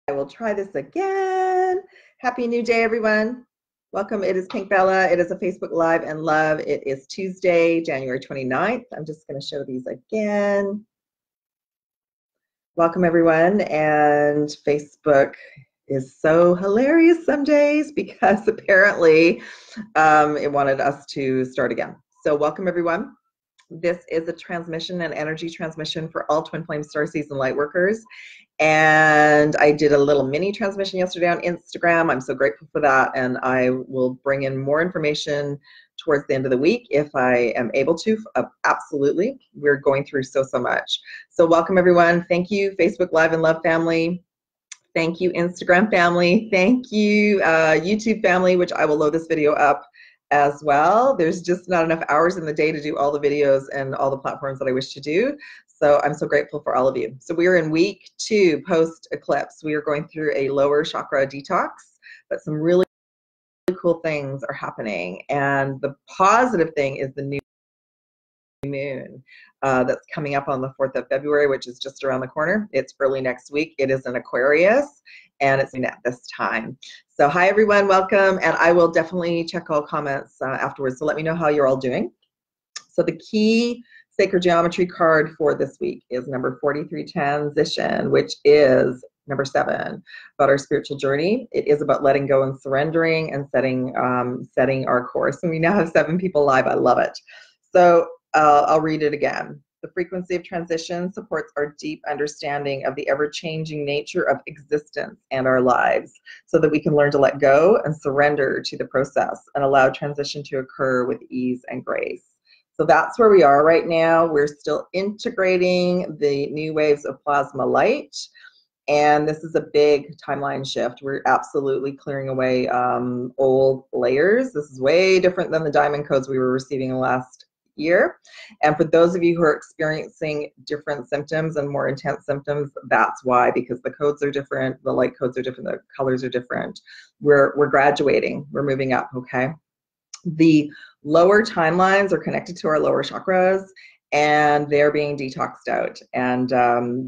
I will try this again. Happy new day, everyone. Welcome. It is PinkBella. It is a Facebook Live and Love. It is Tuesday, January 29th. I'm just going to show these again. Welcome, everyone. And Facebook is so hilarious some days because apparently it wanted us to start again. So welcome, everyone. This is a transmission and energy transmission for all Twin Flame Starseeds and Lightworkers. And I did a little mini transmission yesterday on Instagram. I'm so grateful for that. And I will bring in more information towards the end of the week if I am able to. Absolutely. We're going through so much. So welcome, everyone. Thank you, Facebook Live and Love family. Thank you, Instagram family. Thank you, YouTube family, which I will load this video up as well. There's just not enough hours in the day to do all the videos and all the platforms that I wish to do. So I'm so grateful for all of you. So we are in week 2 post-eclipse. We are going through a lower chakra detox, but some really cool things are happening. And the positive thing is the new moon that's coming up on the 4th of February, which is just around the corner. It's early next week. It is an Aquarius, and it's at this time. So hi, everyone. Welcome. And I will definitely check all comments afterwards. So let me know how you're all doing. So the key sacred geometry card for this week is number 43 transition, which is number 7, about our spiritual journey. It is about letting go and surrendering and setting our course. And we now have 7 people live. I love it. So I'll read it again. The frequency of transition supports our deep understanding of the ever-changing nature of existence and our lives so that we can learn to let go and surrender to the process and allow transition to occur with ease and grace. So that's where we are right now. We're still integrating the new waves of plasma light, and this is a big timeline shift. We're absolutely clearing away old layers. This is way different than the diamond codes we were receiving last year. And for those of you who are experiencing different symptoms and more intense symptoms, that's why, because the codes are different, the light codes are different, the colors are different. We're graduating, we're moving up, okay? The lower timelines are connected to our lower chakras, and they're being detoxed out, and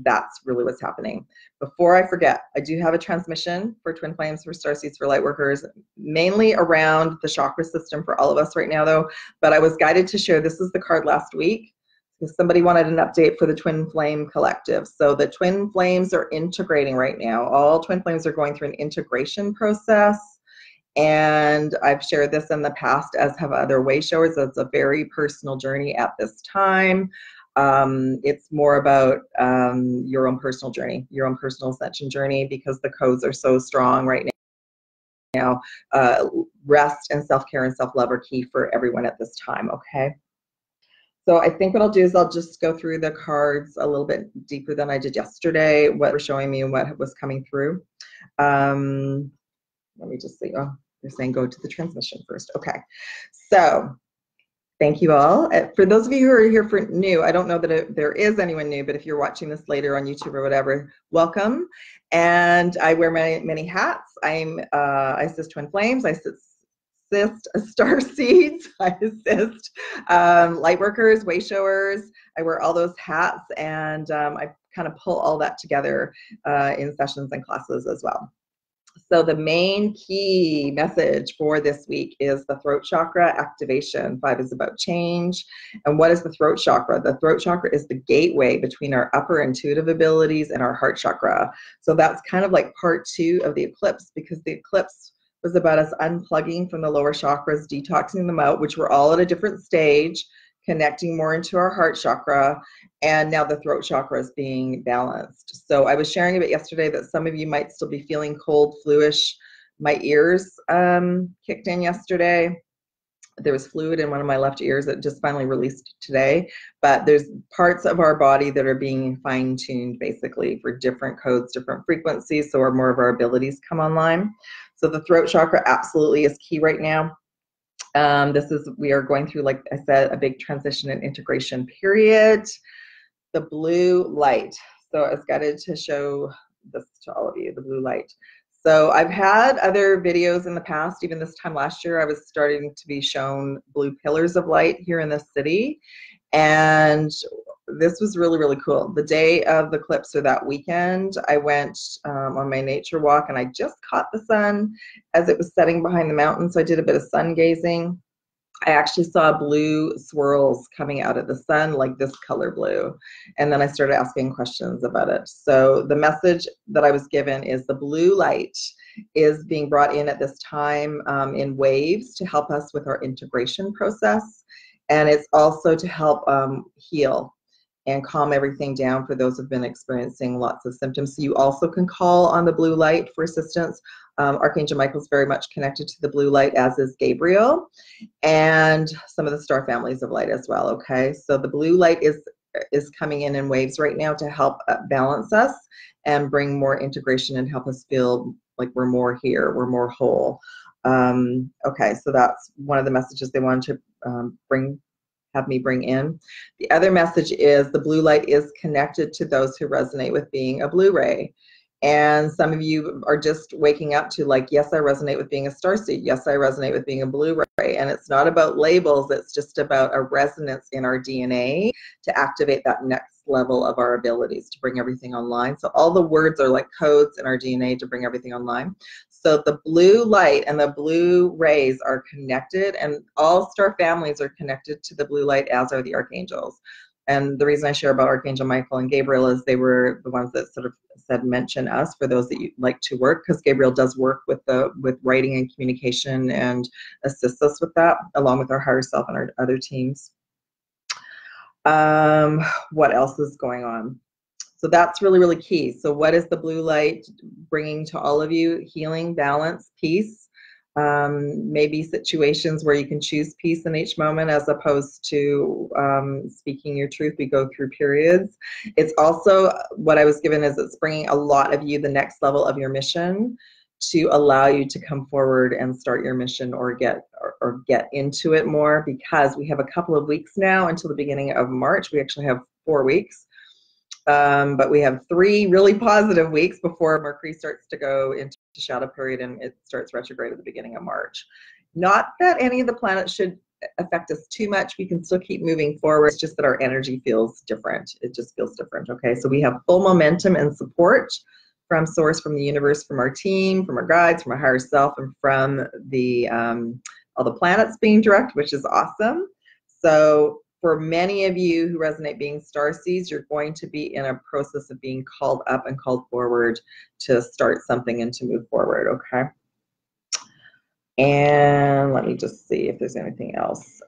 that's really what's happening. Before I forget, I do have a transmission for Twin Flames for Starseeds for Lightworkers, mainly around the chakra system for all of us right now, though. But I was guided to share, this is the card last week, because somebody wanted an update for the Twin Flame Collective. So the Twin Flames are integrating right now. All Twin Flames are going through an integration process. And I've shared this in the past, as have other way showers. It's a very personal journey at this time. It's more about your own personal journey, your own personal ascension journey, because the codes are so strong right now. Rest and self-care and self-love are key for everyone at this time, okay? So I think what I'll do is I'll just go through the cards a little bit deeper than I did yesterday, what they're showing me and what was coming through. Let me just see. Oh, they're saying go to the transmission first. Okay. So thank you all. For those of you who are here for new, I don't know that there is anyone new, but if you're watching this later on YouTube or whatever, welcome. And I wear many hats. I assist Twin Flames. I assist Starseeds. I assist Lightworkers, Way Showers. I wear all those hats, and I kind of pull all that together in sessions and classes as well. So the main key message for this week is the throat chakra activation. 5 is about change. And what is the throat chakra? The throat chakra is the gateway between our upper intuitive abilities and our heart chakra. So that's kind of like part 2 of the eclipse, because the eclipse was about us unplugging from the lower chakras, detoxing them out, which we're all at a different stage, connecting more into our heart chakra, and now the throat chakra is being balanced. So I was sharing a bit yesterday that some of you might still be feeling cold, fluish. My ears kicked in yesterday. There was fluid in one of my left ears that just finally released today, but there's parts of our body that are being fine-tuned basically for different codes, different frequencies, so more of our abilities come online. So the throat chakra absolutely is key right now. We are going through, like I said, a big transition and integration period. The blue light. So I was guided to show this to all of you, the blue light. So I've had other videos in the past, even this time last year, I was starting to be shown blue pillars of light here in the city. And this was really, really cool. The day of the eclipse, or that weekend, I went on my nature walk, and I just caught the sun as it was setting behind the mountain. So I did a bit of sun gazing. I actually saw blue swirls coming out of the sun, like this color blue. And then I started asking questions about it. So the message that I was given is the blue light is being brought in at this time in waves to help us with our integration process. And it's also to help heal and calm everything down for those who've been experiencing lots of symptoms. So you also can call on the blue light for assistance. Archangel Michael is very much connected to the blue light, as is Gabriel, and some of the star families of light as well, okay? So the blue light is coming in waves right now to help balance us and bring more integration and help us feel like we're more here, we're more whole. Okay, so that's one of the messages they wanted to have me bring in. The other message is the blue light is connected to those who resonate with being a blue ray. And some of you are just waking up to like, yes, I resonate with being a starseed. Yes, I resonate with being a blue ray. And it's not about labels. It's just about a resonance in our DNA to activate that next level of our abilities to bring everything online. So all the words are like codes in our DNA to bring everything online. So the blue light and the blue rays are connected, and all star families are connected to the blue light, as are the archangels. And the reason I share about Archangel Michael and Gabriel is they were the ones that sort of said mention us for those that you like to work, because Gabriel does work with writing and communication and assists us with that, along with our higher self and our other teams. What else is going on? So that's really, really key. So what is the blue light bringing to all of you? Healing, balance, peace. Maybe situations where you can choose peace in each moment as opposed to speaking your truth. We go through periods. It's also, what I was given is it's bringing a lot of you the next level of your mission to allow you to come forward and start your mission or get into it more, because we have a couple of weeks now until the beginning of March. We actually have 4 weeks. But we have 3 really positive weeks before Mercury starts to go into shadow period, and it starts retrograde at the beginning of March. Not that any of the planets should affect us too much. We can still keep moving forward. It's just that our energy feels different. It just feels different, okay? So we have full momentum and support from Source, from the universe, from our team, from our guides, from our higher self, and from the all the planets being direct, which is awesome. So for many of you who resonate being starseeds, you're going to be in a process of being called up and called forward to start something and to move forward, okay? And let me just see if there's anything else.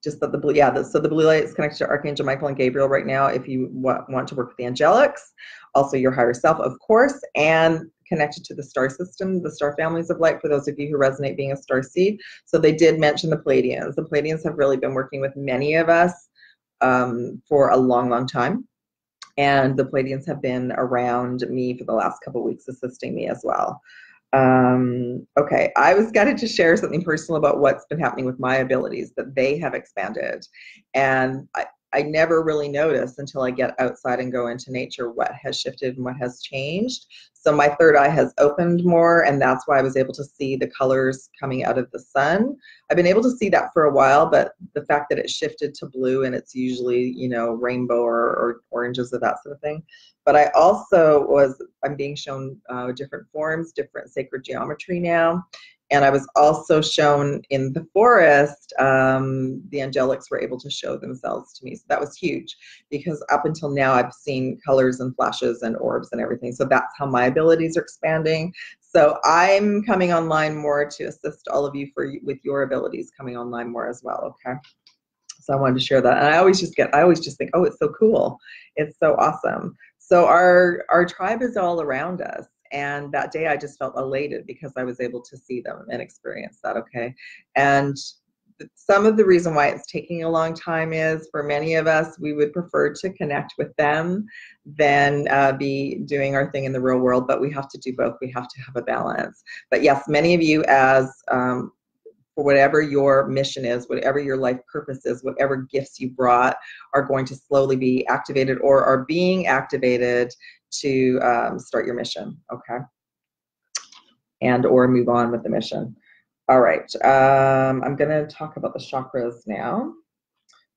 Just that the blue, yeah, so the blue light is connected to Archangel Michael and Gabriel right now if you want to work with the angelics, also your higher self, of course, and connected to the star system, the star families of light, for those of you who resonate being a star seed. So they did mention the Pleiadians. The Pleiadians have really been working with many of us for a long, long time. And the Pleiadians have been around me for the last couple of weeks, assisting me as well. Okay, I was guided to share something personal about what's been happening with my abilities, that they have expanded. And I never really notice until I get outside and go into nature what has shifted and what has changed. So my third eye has opened more, and that's why I was able to see the colors coming out of the sun. I've been able to see that for a while, but the fact that it shifted to blue, and it's usually, you know, rainbow or oranges or that sort of thing. But I also I'm being shown different forms, different sacred geometry now. And I was also shown in the forest, the angelics were able to show themselves to me. So that was huge, because up until now I've seen colors and flashes and orbs and everything. So that's how my abilities are expanding. So I'm coming online more to assist all of you with your abilities coming online more as well, okay? So I wanted to share that. And I always just think, oh, it's so cool. It's so awesome. So our tribe is all around us. And that day I just felt elated because I was able to see them and experience that, okay? And some of the reason why it's taking a long time is, for many of us, we would prefer to connect with them than be doing our thing in the real world, but we have to do both. We have to have a balance. But yes, many of you, as for whatever your mission is, whatever your life purpose is, whatever gifts you brought, are going to slowly be activated or are being activated to start your mission, okay? And or move on with the mission. All right, I'm gonna talk about the chakras now.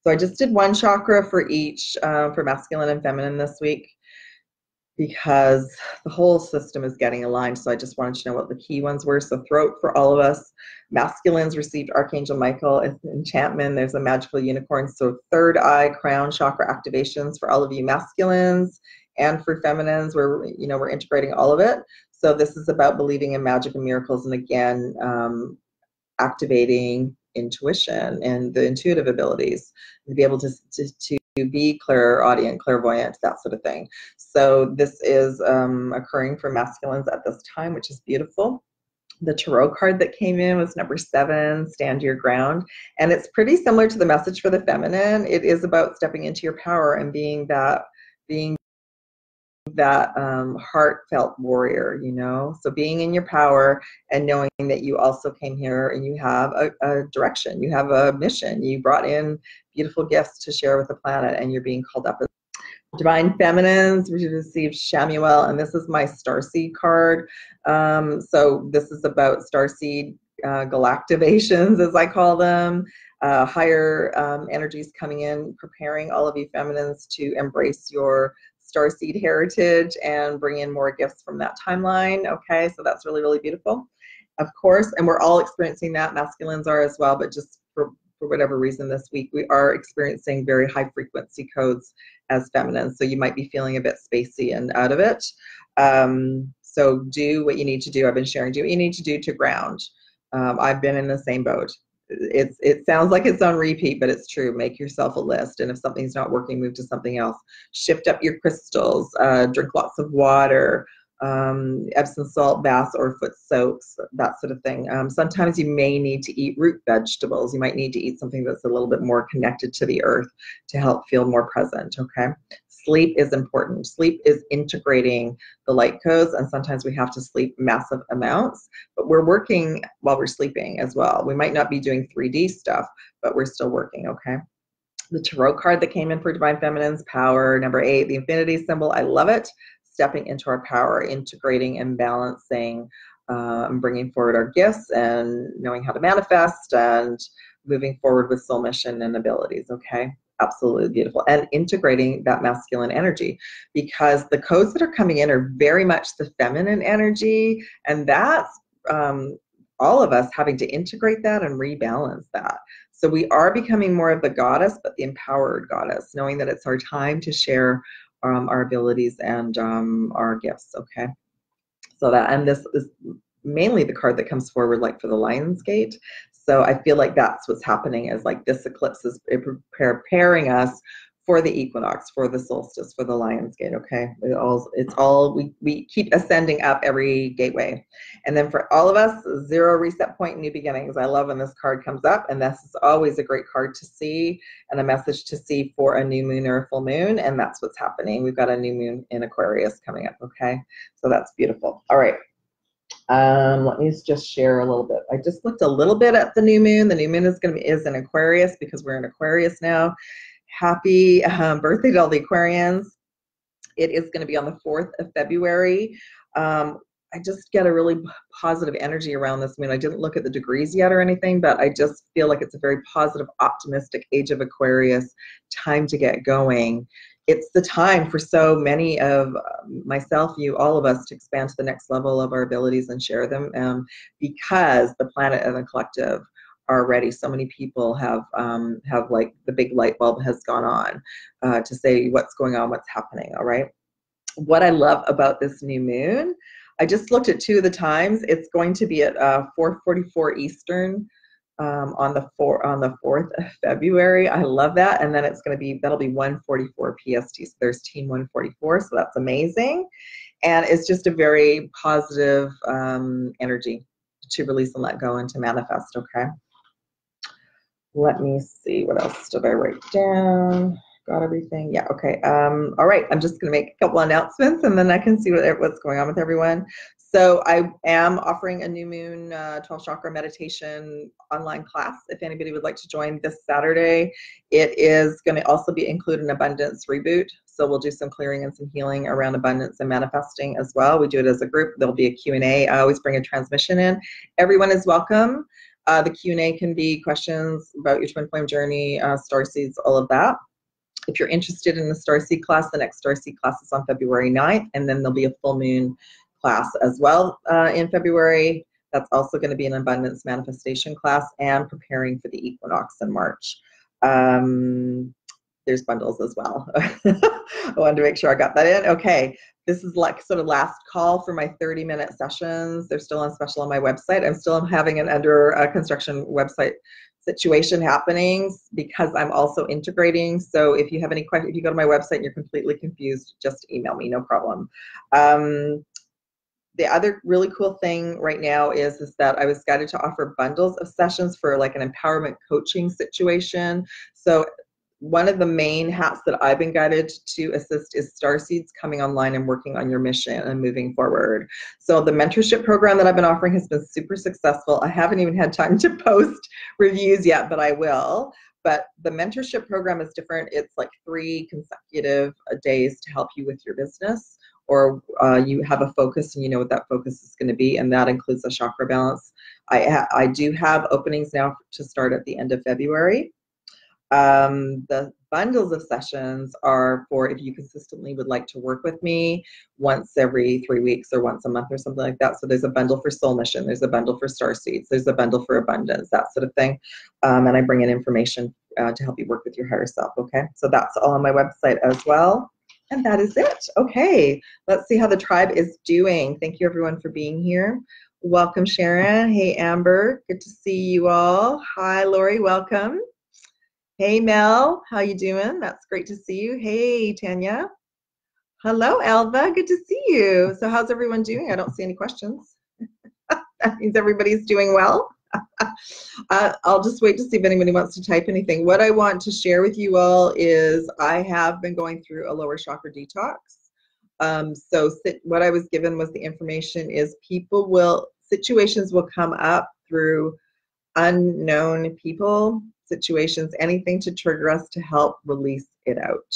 So I just did one chakra for each, for masculine and feminine this week, because the whole system is getting aligned. So I just wanted to know what the key ones were. So throat for all of us. Masculines received Archangel Michael enchantment. There's a magical unicorn. So third eye, crown chakra activations for all of you masculines, and for feminines, we're integrating all of it. So this is about believing in magic and miracles, and again, activating intuition and the intuitive abilities to be able to be clairaudient, clairvoyant, that sort of thing. So this is occurring for masculines at this time, which is beautiful. The tarot card that came in was number 7, stand your ground. And it's pretty similar to the message for the feminine. It is about stepping into your power and being that heartfelt warrior, so being in your power and knowing that you also came here and you have a direction, you have a mission, you brought in beautiful gifts to share with the planet, and you're being called up as divine feminines. We received Shamuel, and this is my starseed card. So this is about starseed galactivations, as I call them. Higher energies coming in, preparing all of you feminines to embrace your starseed heritage and bring in more gifts from that timeline. Okay, so that's really, really beautiful, of course, and we're all experiencing that. Masculines are as well, but just for whatever reason this week we are experiencing very high frequency codes as feminine, so you might be feeling a bit spacey and out of it. So do what you need to do. I've been sharing, do what you need to do to ground. I've been in the same boat. It sounds like it's on repeat, but it's true. Make yourself a list, and if something's not working, move to something else. Shift up your crystals, drink lots of water, Epsom salt baths or foot soaks, that sort of thing. Sometimes you may need to eat root vegetables. You might need to eat something that's a little bit more connected to the earth to help feel more present, okay? Sleep is important. Sleep is integrating the light codes, and sometimes we have to sleep massive amounts, but we're working while we're sleeping as well. We might not be doing 3D stuff, but we're still working, okay? The tarot card that came in for Divine Feminine's power, number 8, the infinity symbol. I love it. Stepping into our power, integrating and balancing, bringing forward our gifts and knowing how to manifest and moving forward with soul mission and abilities, okay? Absolutely beautiful. And integrating that masculine energy, because the codes that are coming in are very much the feminine energy, and that's all of us having to integrate that and rebalance that. So we are becoming more of the goddess, but the empowered goddess, knowing that it's our time to share our abilities and our gifts, okay? So that, and this is mainly the card that comes forward like for the Lion's Gate. So I feel like that's what's happening, is like this eclipse is preparing us for the equinox, for the solstice, for the Lion's Gate, okay? It's all we keep ascending up every gateway. And then for all of us, 0 reset point, new beginnings. I love when this card comes up, and this is always a great card to see and a message to see for a new moon or a full moon, and that's what's happening. We've got a new moon in Aquarius coming up, okay? So that's beautiful. All right. Let me just share a little bit. I just looked a little bit at the new moon. The new moon is in Aquarius, because we're in Aquarius now. Happy birthday to all the Aquarians. It is going to be on the 4th of February. I just get a really positive energy around this moon. I didn't look at the degrees yet or anything, but I just feel like it's a very positive, optimistic age of Aquarius, time to get going. It's the time for so many of myself, you, all of us, to expand to the next level of our abilities and share them, because the planet and the collective are ready. So many people have like the big light bulb has gone on to say what's going on, what's happening, all right? What I love about this new moon, I just looked at 2 of the times. It's going to be at 4:44 Eastern on the 4th of February. I love that. And then it's going to be, that'll be 1:44 PST. So there's team 144. So that's amazing. And it's just a very positive energy to release and let go and to manifest, okay? Let me see, what else did I write down? Got everything? Yeah, okay. All right, I'm just going to make a couple announcements, and then I can see what's going on with everyone. So I am offering a new moon 12 chakra meditation online class if anybody would like to join this Saturday. It is going to also be include an abundance reboot. So we'll do some clearing and some healing around abundance and manifesting as well. We do it as a group. There'll be a Q&A. I always bring a transmission in. Everyone is welcome. The Q&A can be questions about your twin flame journey, starseeds, all of that. If you're interested in the Starseed class, the next Starseed class is on February 9th, and then there'll be a full moon class as well in February. That's also going to be an abundance manifestation class and preparing for the equinox in March. There's bundles as well. I wanted to make sure I got that in. Okay, this is like sort of last call for my 30-minute sessions. They're still on special on my website. I'm still having an under construction website situation happening because I'm also integrating. So if you have any questions, if you go to my website and you're completely confused, just email me, no problem. The other really cool thing right now is that I was guided to offer bundles of sessions for like an empowerment coaching situation. So one of the main hats that I've been guided to assist is Starseeds coming online and working on your mission and moving forward. So the mentorship program that I've been offering has been super successful. I haven't even had time to post reviews yet, but I will. But the mentorship program is different. It's like 3 consecutive days to help you with your business, or you have a focus and you know what that focus is going to be, and that includes the chakra balance. I do have openings now to start at the end of February. The bundles of sessions are for if you consistently would like to work with me once every 3 weeks or once a month or something like that. So there's a bundle for soul mission, there's a bundle for starseeds, there's a bundle for abundance, that sort of thing. And I bring in information to help you work with your higher self. Okay, so that's all on my website as well. And that is it. Okay, let's see how the tribe is doing. Thank you everyone for being here. Welcome Sharon. Hey Amber, good to see you all. Hi Lori, welcome. Hey Mel, how you doing? That's great to see you. Hey Tanya. Hello Elva, good to see you. So how's everyone doing? I don't see any questions. That means everybody's doing well. I'll just wait to see if anybody wants to type anything. What I want to share with you all is I have been going through a lower chakra detox. What I was given was the information is situations will come up through unknown people, situations, anything to trigger us to help release it out.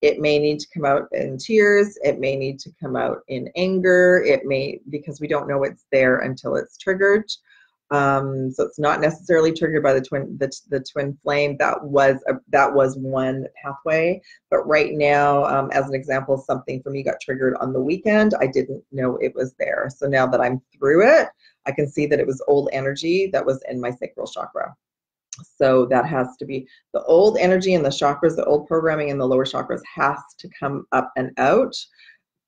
It may need to come out in tears. It may need to come out in anger. It may, because we don't know it's there until it's triggered. So it's not necessarily triggered by the twin flame. That was one pathway. But right now, as an example, something for me got triggered on the weekend. I didn't know it was there. So now that I'm through it, I can see that it was old energy that was in my sacral chakra. So that has to be the old energy in the chakras, the old programming in the lower chakras has to come up and out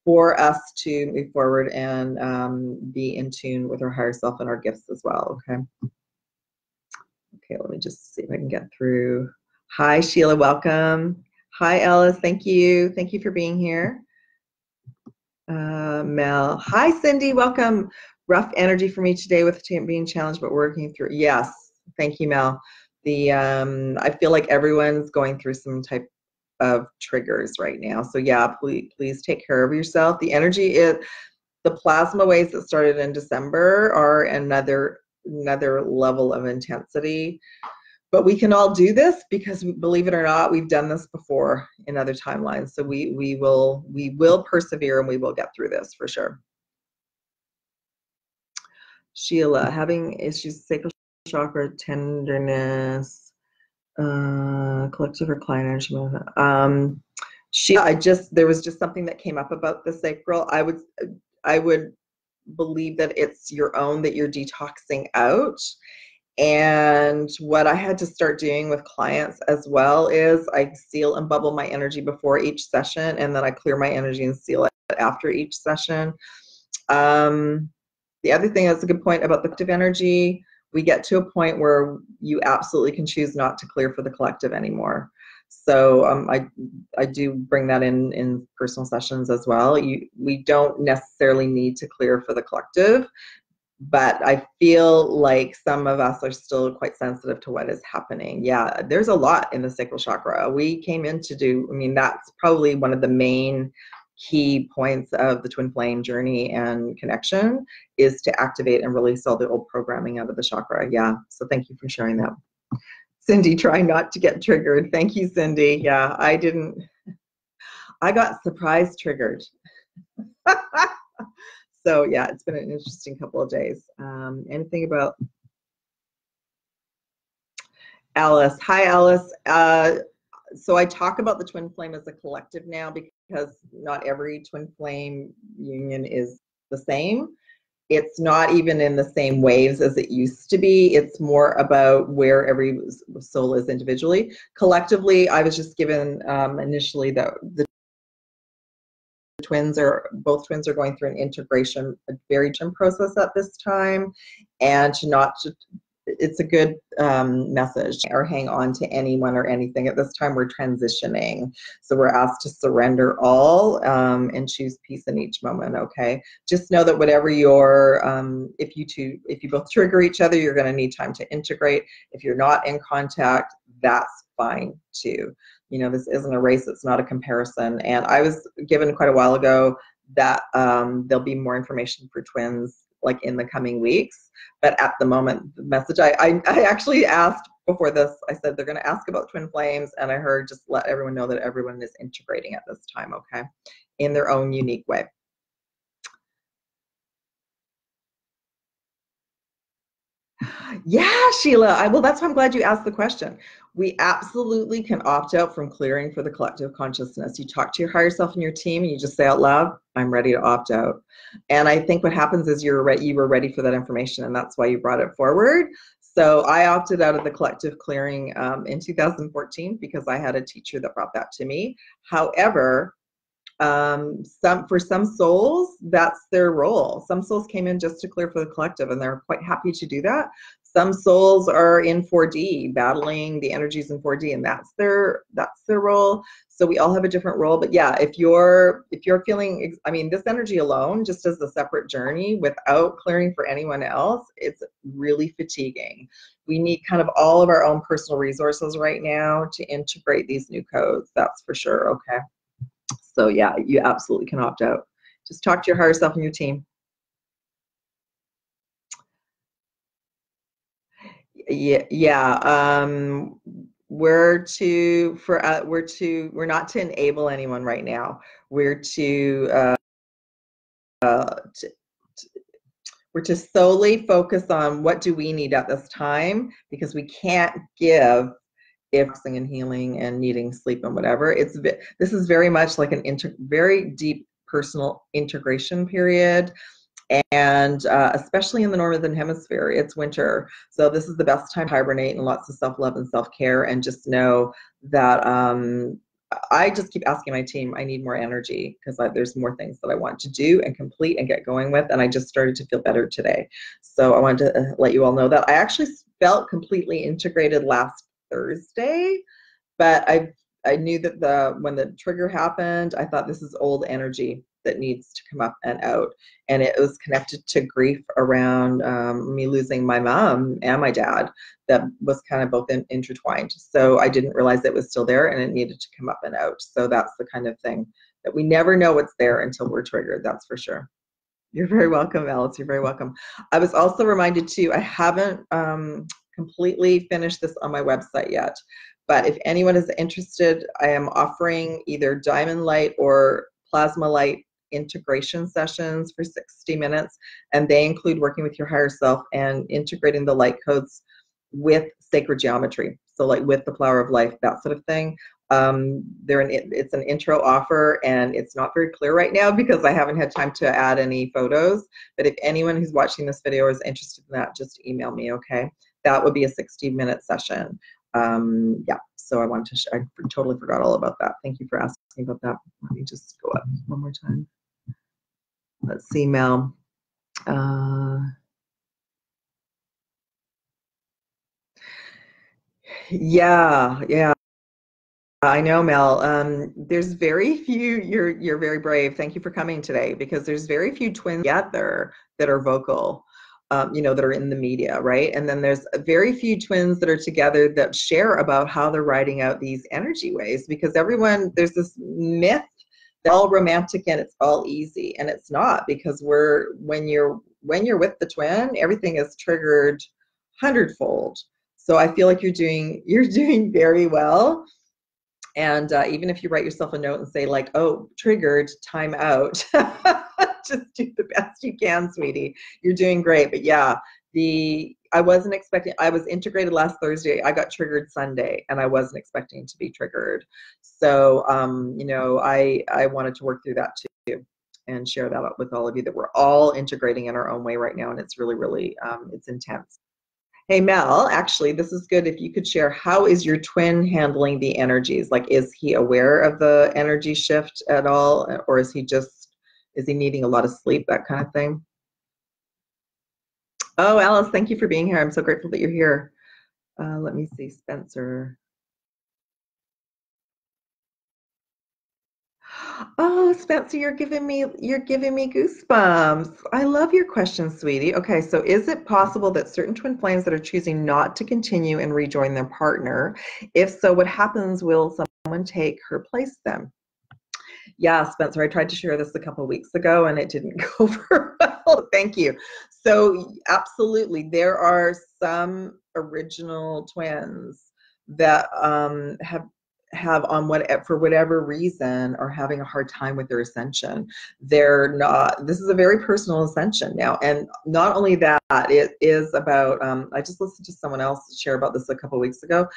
for us to move forward and be in tune with our higher self and our gifts as well. Okay. Okay, let me just see if I can get through. Hi, Sheila, welcome. Hi, Ellis, thank you. Thank you for being here. Mel, hi, Cindy, welcome. Rough energy for me today with being challenged, but working through. Yes, thank you, Mel. I feel like everyone's going through some type of triggers right now. So yeah, please take care of yourself. The energy is, the plasma waves that started in December are another level of intensity. But we can all do this because, believe it or not, we've done this before in other timelines. So we will persevere and we will get through this for sure. Sheila, having issues, sacral chakra, tenderness, collective or client energy. Sheila, there was just something that came up about the sacral. I would believe that it's your own that you're detoxing out. And what I had to start doing with clients as well is I seal and bubble my energy before each session, and then I clear my energy and seal it after each session. The other thing that's a good point about the collective energy, we get to a point where you absolutely can choose not to clear for the collective anymore. So I do bring that in personal sessions as well. We don't necessarily need to clear for the collective, but I feel like some of us are still quite sensitive to what is happening. Yeah, there's a lot in the sacral chakra. We came in to do, that's probably one of the main key points of the twin flame journey and connection is to activate and release all the old programming out of the chakra. Yeah, so thank you for sharing that. Cindy, try not to get triggered. Thank you, Cindy. Yeah, I got surprise triggered. So yeah, it's been an interesting couple of days. Anything about Alice. Hi, Alice. So I talk about the twin flame as a collective now because not every twin flame union is the same. It's not even in the same waves as it used to be. It's more about where every soul is individually. Collectively, I was just given initially that the both twins are going through an integration, a very different process at this time, and it's a good message or hang on to anyone or anything. At this time, we're transitioning. So we're asked to surrender all and choose peace in each moment, okay? Just know that whatever if you both trigger each other, you're gonna need time to integrate. If you're not in contact, that's fine too. You know, this isn't a race, it's not a comparison. And I was given quite a while ago that there'll be more information for twins like in the coming weeks. But at the moment, the message I actually asked before this, I said they're going to ask about twin flames, and I heard just let everyone know that everyone is integrating at this time, okay, in their own unique way. Yeah, Sheila. Well, that's why I'm glad you asked the question. We absolutely can opt out from clearing for the collective consciousness. You talk to your higher self and your team, and you just say out loud, "I'm ready to opt out." And I think what happens is you were ready for that information, and that's why you brought it forward. So I opted out of the collective clearing in 2014 because I had a teacher that brought that to me. However, for some souls, that's their role. Some souls came in just to clear for the collective, and they're quite happy to do that. Some souls are in 4D, battling the energies in 4D, and that's their role. So we all have a different role. But yeah, if you're feeling, I mean, this energy alone, just as a separate journey without clearing for anyone else, it's really fatiguing. We need kind of all of our own personal resources right now to integrate these new codes. That's for sure. Okay. So yeah, you absolutely can opt out. Just talk to your higher self and your team. Yeah. We're not to enable anyone right now. We're to solely focus on what do we need at this time, because we can't give if and healing and needing sleep and whatever. This is very much like very deep personal integration period. And especially in the northern hemisphere, it's winter. So this is the best time to hibernate and lots of self-love and self-care. And just know that I just keep asking my team, I need more energy because there's more things that I want to do and complete and get going with. And I just started to feel better today. So I wanted to let you all know that I actually felt completely integrated last Thursday, but I knew that when the trigger happened, I thought this is old energy that needs to come up and out. And it was connected to grief around me losing my mom and my dad that was kind of both intertwined. So I didn't realize it was still there and it needed to come up and out. So that's the kind of thing that we never know what's there until we're triggered, that's for sure. You're very welcome, Alice. You're very welcome. I was also reminded too, I haven't completely finished this on my website yet, but if anyone is interested, I am offering either diamond light or plasma light integration sessions for 60 minutes, and they include working with your higher self and integrating the light codes with sacred geometry. So like with the flower of life, that sort of thing. It's an intro offer, and it's not very clear right now because I haven't had time to add any photos. But if anyone who's watching this video is interested in that, just email me, okay? That would be a 60-minute session. Yeah, so I totally forgot all about that. Thank you for asking about that. Let me just go up one more time. Let's see, Mel. Yeah. I know, Mel. There's very few. You're very brave. Thank you for coming today, because there's very few twins together that are vocal, that are in the media, right? And then there's very few twins that are together that share about how they're riding out these energy waves, because there's this myth that all romantic and it's all easy, and it's not, because when you're with the twin, everything is triggered hundredfold. So I feel like you're doing very well. And even if you write yourself a note and say like, oh, triggered, time out, just do the best you can, sweetie. You're doing great. But yeah, I wasn't expecting, I was integrated last Thursday. I got triggered Sunday and I wasn't expecting to be triggered. So, you know, I wanted to work through that too and share that up with all of you, that we're all integrating in our own way right now. And it's really, really, it's intense. Hey, Mel, actually, this is good. If you could share, how is your twin handling the energies? Like, is he aware of the energy shift at all? Or is he just, is he needing a lot of sleep, that kind of thing? Oh, Alice, thank you for being here. I'm so grateful that you're here. Let me see, Spencer. Oh, Spencer, you're giving me goosebumps. I love your question, sweetie. Okay, so is it possible that certain twin flames that are choosing not to continue and rejoin their partner? If so, what happens? Will someone take her place then? Yeah, Spencer, I tried to share this a couple of weeks ago and it didn't go over well. Thank you. So, absolutely, there are some original twins that have on what, for whatever reason, are having a hard time with their ascension. They're not, this is a very personal ascension now, and not only that, it is about, I just listened to someone else share about this a couple of weeks ago.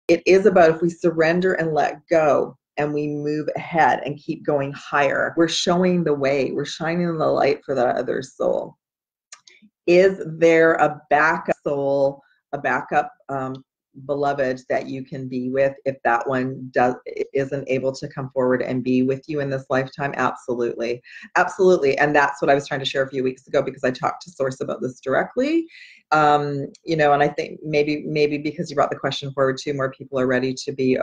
It is about, if we surrender and let go and we move ahead and keep going higher, we're showing the way, we're shining the light for that other soul. Is there a backup soul, a backup beloved that you can be with if that one isn't able to come forward and be with you in this lifetime? Absolutely. Absolutely. And that's what I was trying to share a few weeks ago, because I talked to Source about this directly. You know, and I think maybe because you brought the question forward too, more people are ready to be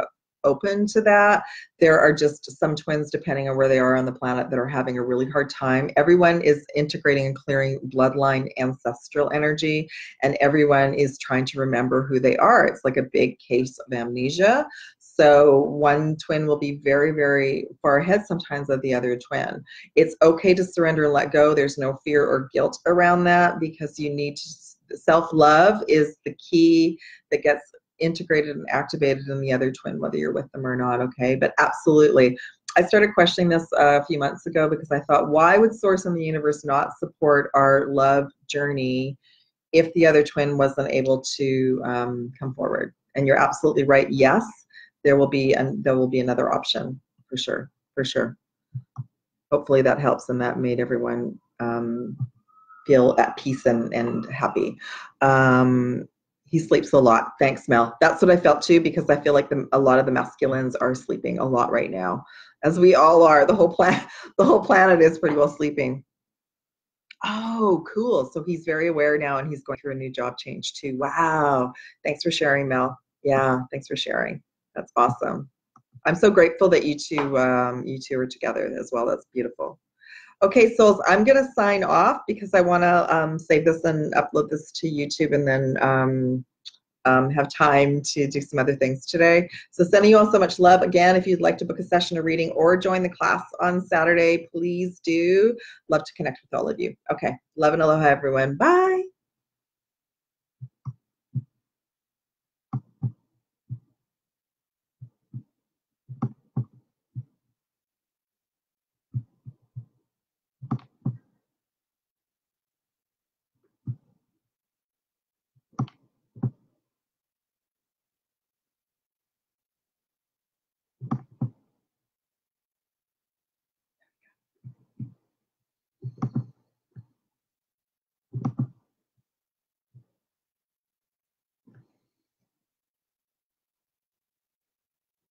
open to that. There are just some twins, depending on where they are on the planet, that are having a really hard time. Everyone is integrating and clearing bloodline ancestral energy, and everyone is trying to remember who they are. It's like a big case of amnesia. So one twin will be very, very far ahead sometimes of the other twin. It's okay to surrender and let go. There's no fear or guilt around that, because you need to, self-love is the key that gets integrated and activated in the other twin, whether you're with them or not. Okay, but absolutely, I started questioning this a few months ago, because I thought, why would Source and the universe not support our love journey if the other twin wasn't able to come forward? And you're absolutely right. Yes, there will be another option, for sure, for sure. Hopefully that helps, and that made everyone feel at peace and happy. He sleeps a lot. Thanks, Mel. That's what I felt too, because I feel like a lot of the masculines are sleeping a lot right now, as we all are. The whole planet is pretty well sleeping. Oh, cool. So he's very aware now, and he's going through a new job change too. Wow. Thanks for sharing, Mel. Yeah, thanks for sharing. That's awesome. I'm so grateful that you two are together as well. That's beautiful. Okay, souls, I'm going to sign off, because I want to save this and upload this to YouTube, and then have time to do some other things today. So sending you all so much love. Again, if you'd like to book a session, a reading, or join the class on Saturday, please do. Love to connect with all of you. Okay, love and aloha, everyone. Bye.